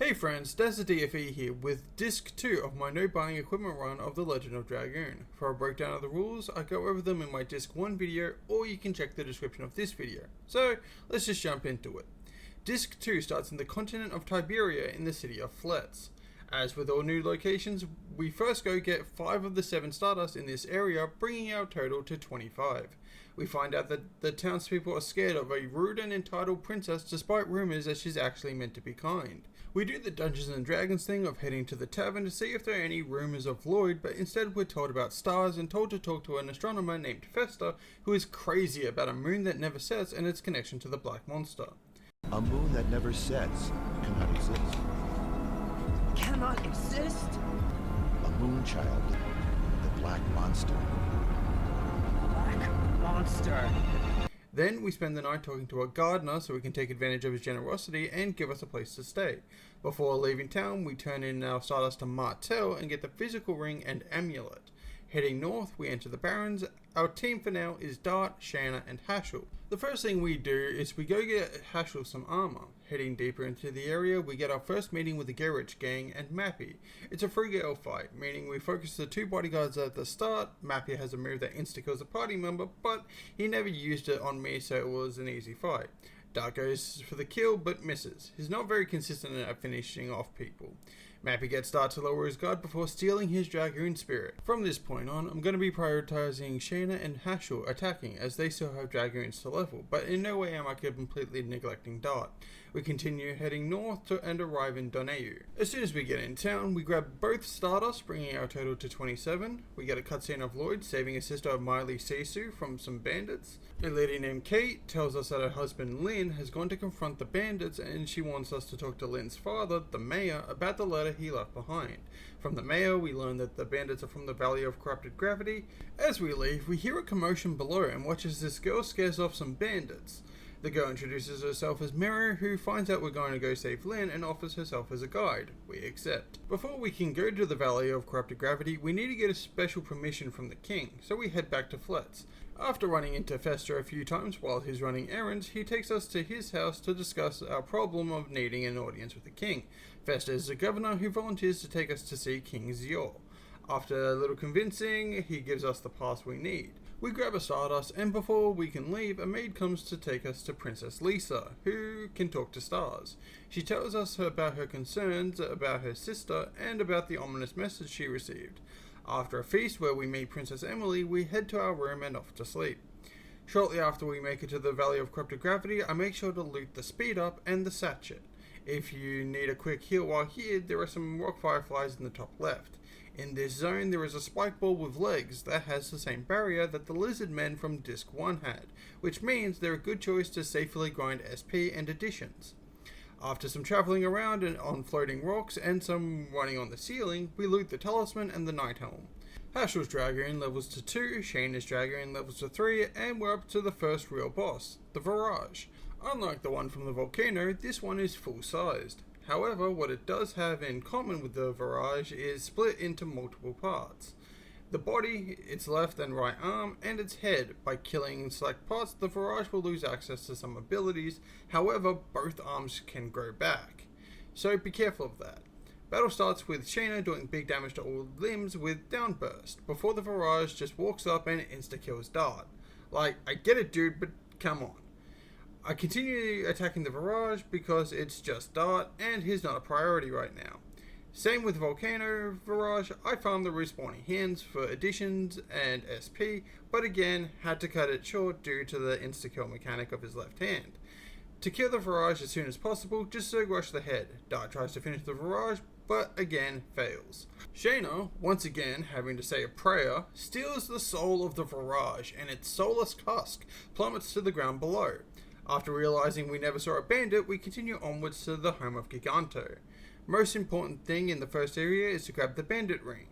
Hey friends, DesertDFE here with Disc 2 of my no buying equipment run of The Legend of Dragoon. For a breakdown of the rules, I go over them in my Disc 1 video, or you can check the description of this video. So, let's just jump into it. Disc 2 starts in the continent of Tiberia in the city of Fletz. As with all new locations, we first go get 5 of the 7 Stardust in this area, bringing our total to 25. We find out that the townspeople are scared of a rude and entitled princess despite rumours that she's actually meant to be kind. We do the Dungeons and Dragons thing of heading to the tavern to see if there are any rumours of LoD, but instead we're told about stars and told to talk to an astronomer named Festa, who is crazy about a moon that never sets and its connection to the Black Monster. A moon that never sets cannot exist. Cannot exist? A moon child, the Black Monster. Black monster. Then we spend the night talking to a gardener so we can take advantage of his generosity and give us a place to stay. Before leaving town, we turn in our Stardust to Martel and get the physical ring and amulet. Heading north, we enter the Barrens. Our team for now is Dart, Shayna, and Hashel. The first thing we do is we go get Hashel some armor. Heading deeper into the area, we get our first meeting with the Gerich gang and Mappy. It's a free girl fight, meaning we focus the 2 bodyguards at the start. Mappy has a move that insta-kills a party member, but he never used it on me, so it was an easy fight. Dart goes for the kill, but misses. He's not very consistent at finishing off people. Mappy gets Dart to lower his guard before stealing his Dragoon Spirit. From this point on, I'm going to be prioritizing Shayna and Hashel attacking as they still have Dragoons to level, but in no way am I completely neglecting Dart. We continue heading north and arrive in Doneu. As soon as we get in town, we grab both Stardust, bringing our total to 27. We get a cutscene of LoD saving a sister of Miley Sisu from some bandits. A lady named Kate tells us that her husband Lynn has gone to confront the bandits, and she wants us to talk to Lynn's father, the mayor, about the letter he left behind. From the mayor, we learn that the bandits are from the Valley of Corrupted Gravity. As we leave, we hear a commotion below and watch as this girl scares off some bandits. The girl introduces herself as Mira, who finds out we're going to go save Lynn and offers herself as a guide. We accept. Before we can go to the Valley of Corrupted Gravity, we need to get a special permission from the king, so we head back to Fletz. After running into Festa a few times while he's running errands, he takes us to his house to discuss our problem of needing an audience with the king. Festa is the governor who volunteers to take us to see King Zior. After a little convincing, he gives us the pass we need. We grab a Stardust, and before we can leave, a maid comes to take us to Princess Lisa, who can talk to stars. She tells us about her concerns about her sister and about the ominous message she received. After a feast where we meet Princess Emily, we head to our room and off to sleep. Shortly after we make it to the Valley of Corrupted Gravity, I make sure to loot the Speed Up and the Sachet. If you need a quick heal while here, there are some rock fireflies in the top left. In this zone, there is a spike ball with legs that has the same barrier that the lizard men from Disc 1 had, which means they're a good choice to safely grind SP and additions. After some travelling around and on floating rocks and some running on the ceiling, we loot the Talisman and the Night Helm. Hashel's Dragoon levels to 2, Shayna's Dragoon levels to 3, and we're up to the first real boss, the Virage. Unlike the one from the volcano, this one is full-sized. However, what it does have in common with the Virage is split into multiple parts. The body, its left and right arm, and its head. By killing select parts, the Virage will lose access to some abilities, however, both arms can grow back. So be careful of that. Battle starts with Shayna doing big damage to all limbs with Downburst, before the Virage just walks up and insta-kills Dart. Like, I get it dude, but come on. I continue attacking the Virage because it's just Dart, and he's not a priority right now. Same with Volcano Virage, I farmed the respawning hands for additions and SP, but again, had to cut it short due to the insta-kill mechanic of his left hand. To kill the Virage as soon as possible, just so rush the head. Dart tries to finish the Virage, but again fails. Shayna, once again having to say a prayer, steals the soul of the Virage, and its soulless husk plummets to the ground below. After realizing we never saw a bandit, we continue onwards to the home of Giganto. Most important thing in the first area is to grab the bandit ring.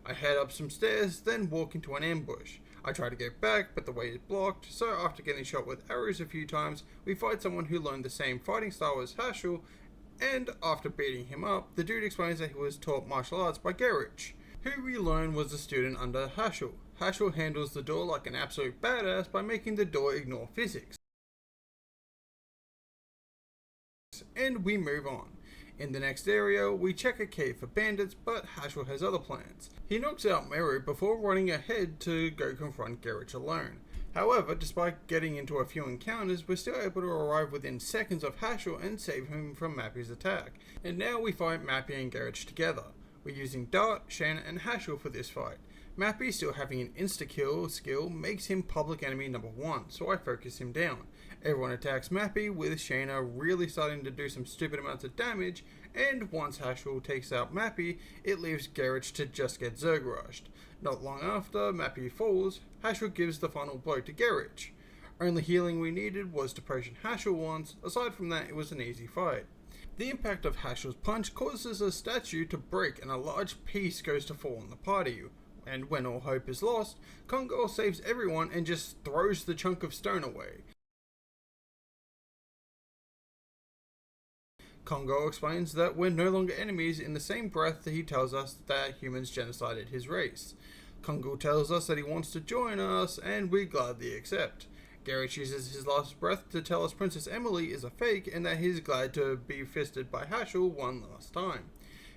I head up some stairs, then walk into an ambush. I try to get back, but the way is blocked, so after getting shot with arrows a few times, we fight someone who learned the same fighting style as Hashel, and after beating him up, the dude explains that he was taught martial arts by Gerich, who we learn was a student under Hashel. Hashel handles the door like an absolute badass by making the door ignore physics. And we move on. In the next area, we check a cave for bandits, but Hashel has other plans. He knocks out Meru before running ahead to go confront Gerich alone. However, despite getting into a few encounters, we're still able to arrive within seconds of Hashel and save him from Mappy's attack. And now we fight Mappy and Gerich together. We're using Dart, Shayna and Hashel for this fight. Mappy still having an insta-kill skill makes him public enemy number 1, so I focus him down. Everyone attacks Mappy, with Shayna really starting to do some stupid amounts of damage, and once Hashel takes out Mappy, it leaves Gerich to just get Zerg rushed. Not long after Mappy falls, Hashel gives the final blow to Gerich. Only healing we needed was to potion Hashel once, aside from that it was an easy fight. The impact of Hashel's punch causes a statue to break and a large piece goes to fall on the party. And when all hope is lost, Kongol saves everyone and just throws the chunk of stone away. Kongol explains that we're no longer enemies in the same breath that he tells us that humans genocided his race. Kongol tells us that he wants to join us and we gladly accept. Gerich uses his last breath to tell us Princess Emily is a fake and that he's glad to be fisted by Hashel one last time.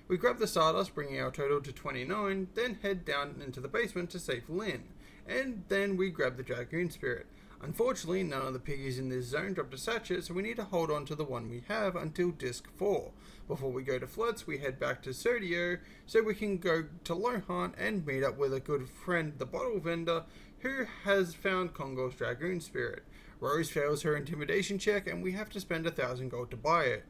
We grab the Stardust, bringing our total to 29, then head down into the basement to save Lynn, and then we grab the Dragoon Spirit. Unfortunately, none of the piggies in this zone dropped a sachet, so we need to hold on to the one we have until Disc 4. Before we go to Floods, we head back to Serdio, so we can go to Lohan and meet up with a good friend, the bottle vendor, who has found Kongol's Dragoon Spirit. Rose fails her intimidation check, and we have to spend 1,000 gold to buy it.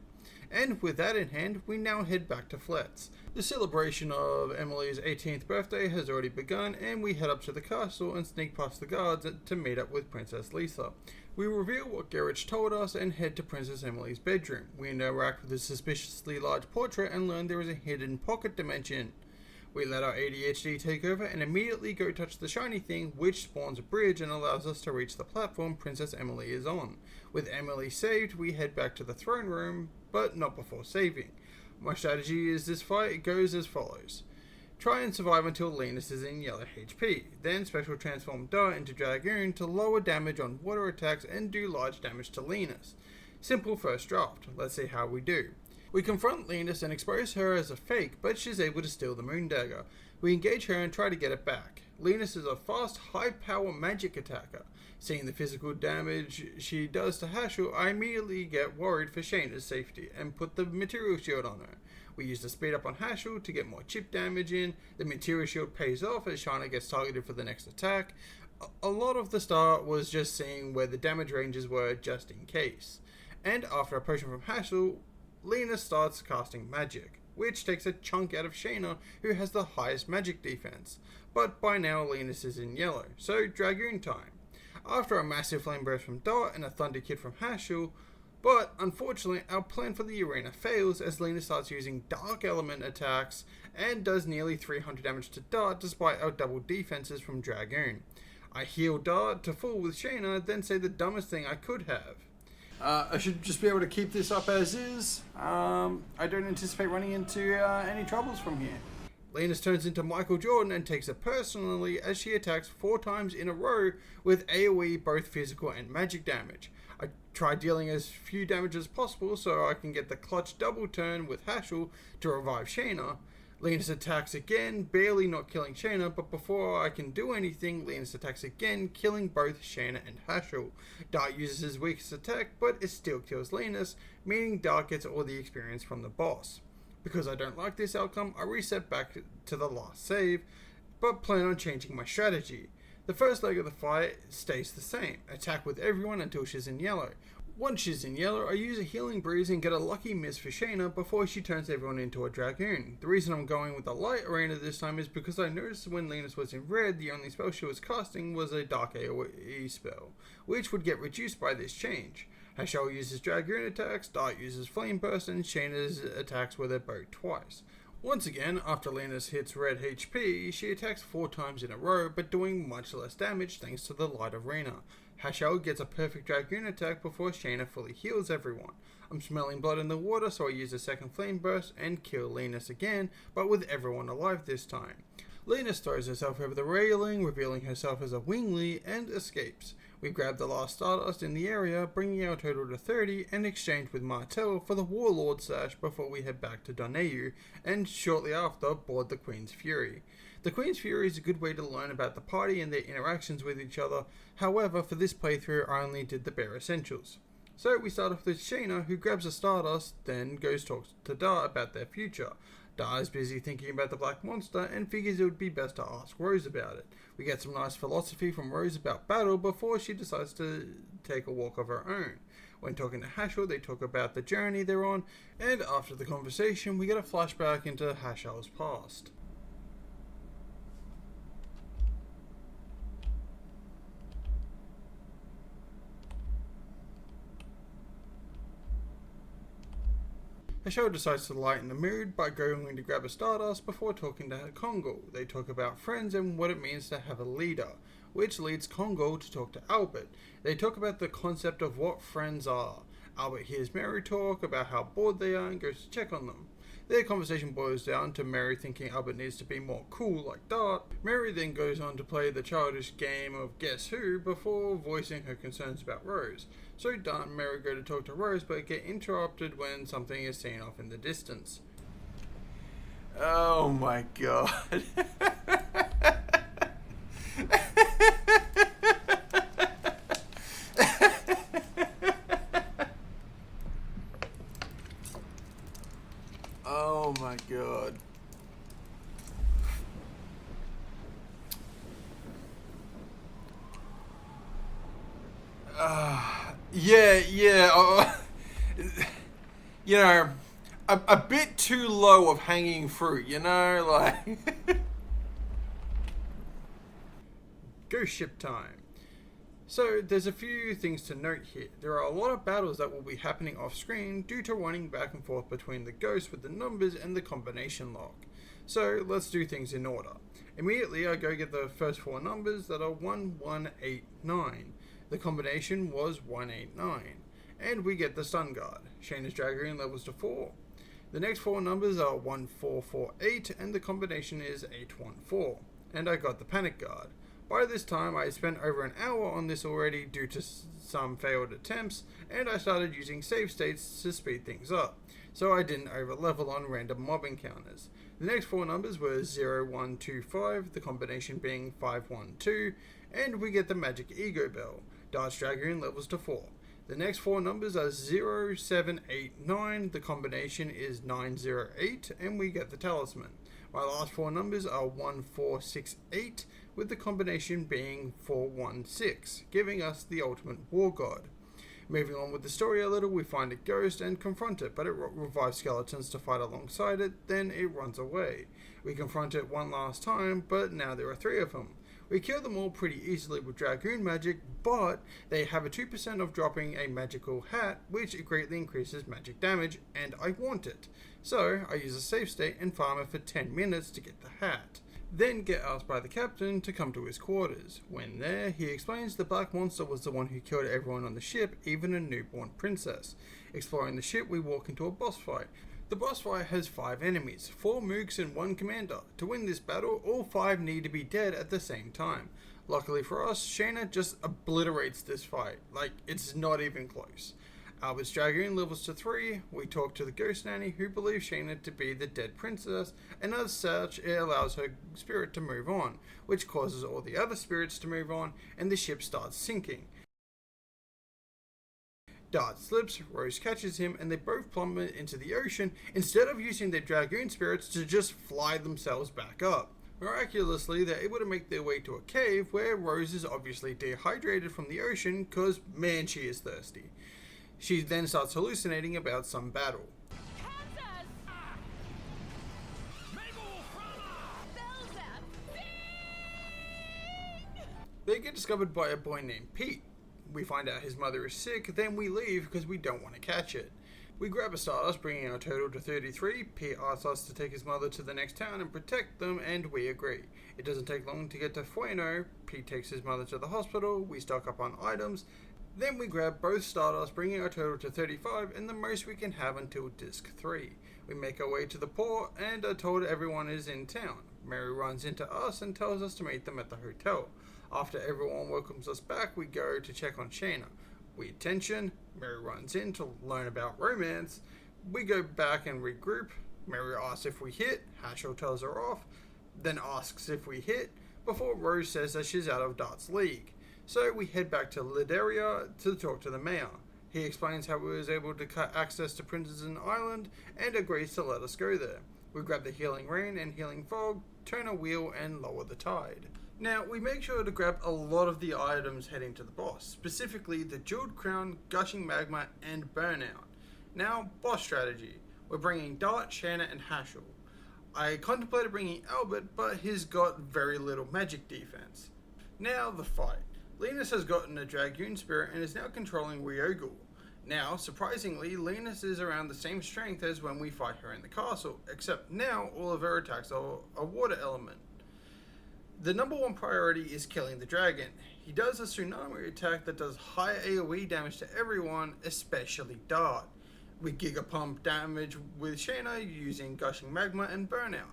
And with that in hand, we now head back to Flats. The celebration of Emily's 18th birthday has already begun, and we head up to the castle and sneak past the guards to meet up with Princess Lisa. We reveal what Gerich told us and head to Princess Emily's bedroom. We interact with a suspiciously large portrait and learn there is a hidden pocket dimension. We let our ADHD take over and immediately go touch the shiny thing, which spawns a bridge and allows us to reach the platform Princess Emily is on. With Emily saved, we head back to the throne room, but not before saving. My strategy is this fight goes as follows. Try and survive until Linus is in yellow HP, then special transform Dart into Dragoon to lower damage on water attacks and do large damage to Linus. Simple first draft, let's see how we do. We confront Linus and expose her as a fake, but she's able to steal the Moon Dagger. We engage her and try to get it back. Linus is a fast, high-power magic attacker. Seeing the physical damage she does to Hashel, I immediately get worried for Shayna's safety and put the material shield on her. We use the speed up on Hashel to get more chip damage in. The material shield pays off as Shayna gets targeted for the next attack. A lot of the start was just seeing where the damage ranges were just in case. And after a potion from Hashel, Linus starts casting magic, which takes a chunk out of Shayna, who has the highest magic defense. But by now Linus is in yellow, so Dragoon time. After a massive flame burst from Dart and a thunder kit from Hashel, but unfortunately our plan for the arena fails as Linus starts using dark element attacks and does nearly 300 damage to Dart despite our double defenses from Dragoon. I heal Dart to full with Shayna, then say the dumbest thing I could have. I should just be able to keep this up as is. I don't anticipate running into any troubles from here. Linus turns into Michael Jordan and takes it personally as she attacks 4 times in a row with AoE both physical and magic damage. I try dealing as few damage as possible so I can get the clutch double turn with Hashel to revive Shayna. Linus attacks again, barely not killing Shayna, but before I can do anything, Linus attacks again, killing both Shayna and Hashel. Dart uses his weakest attack, but it still kills Linus, meaning Dart gets all the experience from the boss. Because I don't like this outcome, I reset back to the last save, but plan on changing my strategy. The first leg of the fight stays the same, attack with everyone until she's in yellow. Once she's in yellow, I use a healing breeze and get a lucky miss for Shayna before she turns everyone into a Dragoon. The reason I'm going with the light arena this time is because I noticed when Linus was in red, the only spell she was casting was a dark AoE spell, which would get reduced by this change. Hashel uses Dragoon attacks, Dart uses Flame Burst, and Shayna's attacks with her bow twice. Once again, after Linus hits red HP, she attacks 4 times in a row, but doing much less damage thanks to the light arena. Hashel gets a perfect Dragoon attack before Shayna fully heals everyone. I'm smelling blood in the water, so I use a second Flame Burst and kill Linus again, but with everyone alive this time. Linus throws herself over the railing, revealing herself as a Wingly, and escapes. We grab the last Stardust in the area, bringing our total to 30, and exchange with Martel for the Warlord sash before we head back to Doneu, and shortly after board the Queen's Fury. The Queen's Fury is a good way to learn about the party and their interactions with each other. However, for this playthrough I only did the bare essentials. So we start off with Shayna, who grabs a Stardust, then goes talks to Dar about their future. Dar is busy thinking about the Black Monster and figures it would be best to ask Rose about it. We get some nice philosophy from Rose about battle before she decides to take a walk of her own. When talking to Hashel, they talk about the journey they're on, and after the conversation we get a flashback into Hashel's past. Hashel decides to lighten the mood by going to grab a Stardust before talking to Kongol. They talk about friends and what it means to have a leader, which leads Kongol to talk to Albert. They talk about the concept of what friends are. Albert hears Mary talk about how bored they are and goes to check on them. Their conversation boils down to Mary thinking Albert needs to be more cool like Dart. Mary then goes on to play the childish game of Guess Who before voicing her concerns about Rose. So Dart and Mary go to talk to Rose but get interrupted when something is seen off in the distance. Oh my god. Oh my god. Yeah. You know, a bit too low of hanging fruit, you know, like. Ghost ship time. So there's a few things to note here. There are a lot of battles that will be happening off screen due to running back and forth between the ghosts with the numbers and the combination lock. So let's do things in order. Immediately I go get the first four numbers that are 1189. The combination was 189. And we get the stun guard. Shayna's Dragoon levels to 4. The next four numbers are 1448 and the combination is 814. And I got the panic guard. By this time I had spent over an hour on this already due to some failed attempts, and I started using save states to speed things up, so I didn't over level on random mob encounters. The next four numbers were 0125, the combination being 512, and we get the magic ego bell. Dart's Dragoon levels to 4. The next four numbers are 0789, the combination is 908, and we get the talisman. My last four numbers are 1468, with the combination being 416, giving us the ultimate war god. Moving on with the story a little, we find a ghost and confront it, but it revives skeletons to fight alongside it, then it runs away. We confront it one last time, but now there are 3 of them. We kill them all pretty easily with Dragoon magic, but they have a 2% of dropping a magical hat, which greatly increases magic damage, and I want it. So I use a save state and farm it for 10 minutes to get the hat. Then get asked by the captain to come to his quarters. When there, he explains the Black Monster was the one who killed everyone on the ship, even a newborn princess. Exploring the ship, we walk into a boss fight. The boss fight has 5 enemies, 4 mooks and 1 commander. To win this battle, all 5 need to be dead at the same time. Luckily for us, Shayna just obliterates this fight, like it's not even close. Albert's Dragoon levels to 3, we talk to the ghost nanny who believes Shayna to be the dead princess, and as such it allows her spirit to move on, which causes all the other spirits to move on, and the ship starts sinking. Dart slips, Rose catches him, and they both plummet into the ocean instead of using their Dragoon spirits to just fly themselves back up. Miraculously, they're able to make their way to a cave where Rose is obviously dehydrated from the ocean because, man, she is thirsty. She then starts hallucinating about some battle. They get discovered by a boy named Pete. We find out his mother is sick, then we leave because we don't want to catch it. We grab a Stardust, bringing our total to 33. Pete asks us to take his mother to the next town and protect them, and we agree. It doesn't take long to get to Fueno. Pete takes his mother to the hospital, we stock up on items, then we grab both Stardust, bringing our total to 35 and the most we can have until Disc 3. We make our way to the port and are told everyone is in town. Mary runs into us and tells us to meet them at the hotel. After everyone welcomes us back, we go to check on Shayna. We tension, Mary runs in to learn about romance. We go back and regroup. Mary asks if we hit, Hashel tells her off, then asks if we hit, before Rose says that she's out of Dart's league. So we head back to Lyderia to talk to the mayor. He explains how he was able to cut access to Princeton Island and agrees to let us go there. We grab the healing rain and healing fog, turn a wheel and lower the tide. Now, we make sure to grab a lot of the items heading to the boss, specifically the Jeweled Crown, Gushing Magma, and Burnout. Now, boss strategy. We're bringing Dart, Shanna, and Hashel. I contemplated bringing Albert, but he's got very little magic defense. Now, the fight. Linus has gotten a Dragoon Spirit and is now controlling Ryogul. Now, surprisingly, Linus is around the same strength as when we fight her in the castle, except now all of her attacks are a water element. The number one priority is killing the dragon. He does a tsunami attack that does high AoE damage to everyone, especially Dart. We gigapump damage with Shayna using Gushing Magma and Burnout.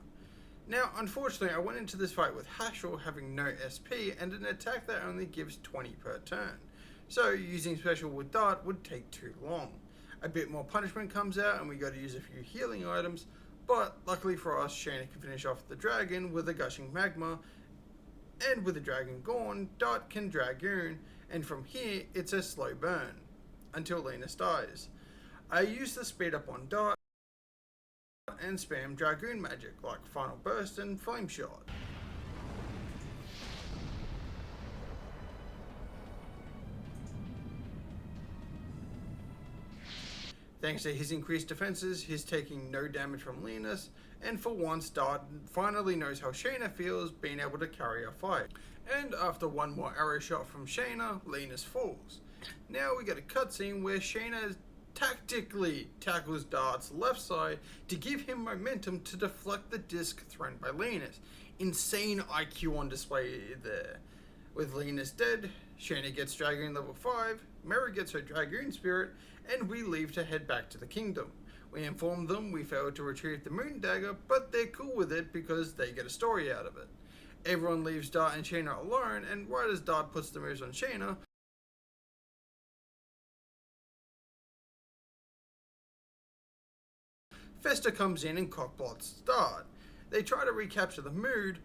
Now, unfortunately, I went into this fight with Hashel having no SP and an attack that only gives 20 per turn. So using special with Dart would take too long. A bit more punishment comes out and we got to use a few healing items, but luckily for us, Shayna can finish off the dragon with a Gushing Magma, and with the dragon gone, Dart can Dragoon, and from here it's a slow burn until Linus dies. I use the speed up on Dart and spam Dragoon magic like Final Burst and Flame Shot. Thanks to his increased defenses, he's taking no damage from Linus, and for once Dart finally knows how Shayna feels being able to carry a fight. And after one more arrow shot from Shayna, Linus falls. Now we get a cutscene where Shayna tactically tackles Dart's left side to give him momentum to deflect the disc thrown by Linus. Insane IQ on display there. With Linus dead, Shayna gets Dragoon level 5, Mary gets her Dragoon Spirit, and we leave to head back to the kingdom. We inform them we failed to retrieve the Moon Dagger, but they're cool with it because they get a story out of it. Everyone leaves Dart and Shayna alone, and right as Dart puts the moves on Shayna, Festa comes in and cockblots Dart. They try to recapture the mood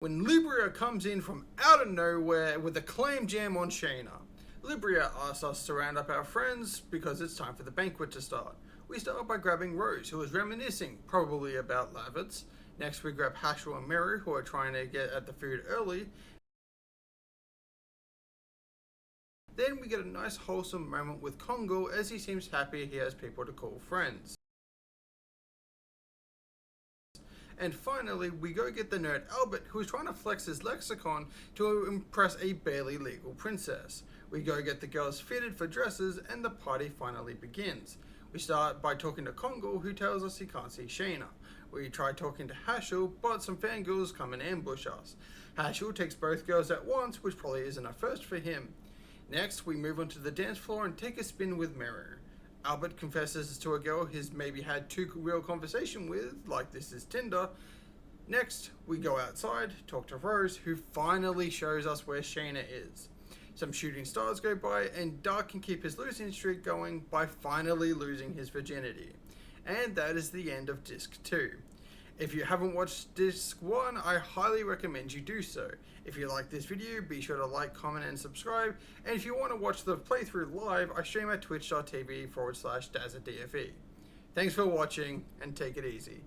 when Libria comes in from out of nowhere with a claim jam on Shayna. Libria asks us to round up our friends because it's time for the banquet to start. We start by grabbing Rose, who is reminiscing, probably about Lavitz. Next we grab Hashel and Mary, who are trying to get at the food early. Then we get a nice wholesome moment with Kongo as he seems happy he has people to call friends. And finally, we go get the nerd Albert, who is trying to flex his lexicon to impress a barely legal princess. We go get the girls fitted for dresses, and the party finally begins. We start by talking to Kongo, who tells us he can't see Shayna. We try talking to Hashel, but some fangirls come and ambush us. Hashel takes both girls at once, which probably isn't a first for him. Next, we move onto the dance floor and take a spin with Mary. Albert confesses to a girl he's maybe had too real conversation with, like this is Tinder. Next, we go outside, talk to Rose, who finally shows us where Shayna is. Some shooting stars go by, and Dart can keep his losing streak going by finally losing his virginity. And that is the end of Disc 2. If you haven't watched Disc 1, I highly recommend you do so. If you like this video, be sure to like, comment, and subscribe. And if you want to watch the playthrough live, I stream at twitch.tv/DazzaDFE. Thanks for watching, and take it easy.